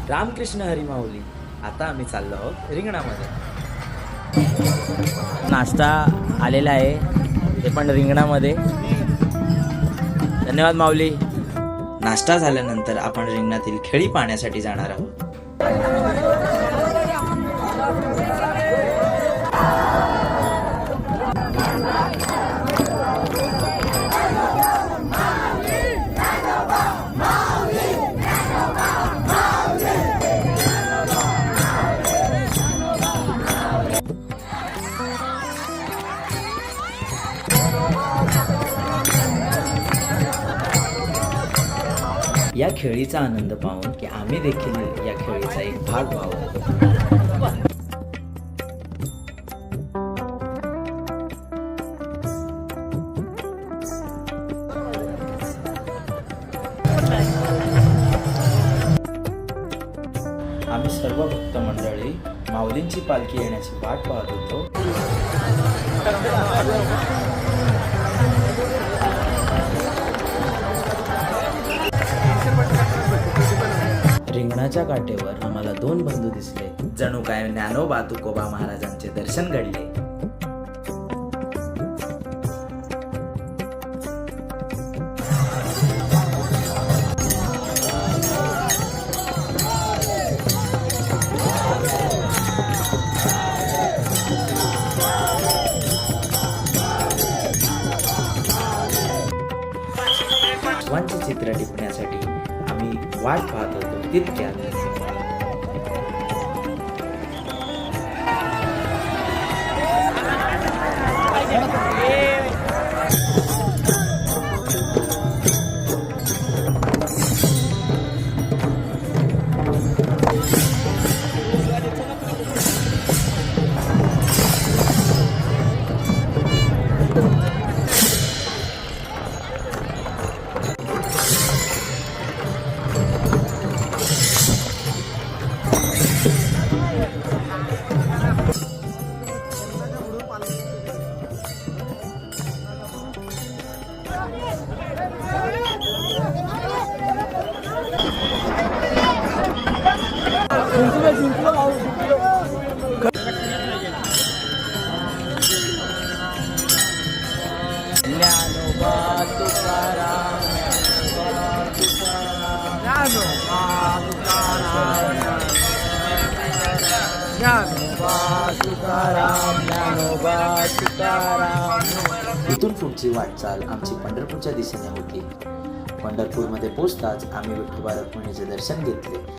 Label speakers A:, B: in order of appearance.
A: रामकृष्ण हरी माऊली. आता आम्ही चाललो आहोत रिंगणामध्ये. नाश्ता आलेला आहे, ते पण रिंगणामध्ये. धन्यवाद माऊली. नाश्ता झाल्यानंतर आपण रिंगणातील खेळी पाहण्यासाठी जाणार आहोत. या खेळीचा आनंद पाहून की आम्ही देखील या खेळीचा एक भाग व्हावा. आम्ही सर्व भक्त मंडळी माऊलींची पालखी येण्याची वाट पाहत होतो. रिंगणाच्या काठेवर आम्हाला 2 बंधू दिसले. जणू काय ज्ञानोबा तुकोबा महाराजांचे दर्शन घडले. शिवांचे चित्र टिपण्यासाठी आम्ही वाट पाहत होतो. तितक्यात ज्ञानोबा तुकाराम, ज्ञानोबा तुकाराम. इथून पुढची वाटचाल आमची पंढरपूरच्या दिशेने होती. पंढरपूरमध्ये पोहोचताच आम्ही विठोबा रखुमाईचे दर्शन घेतले.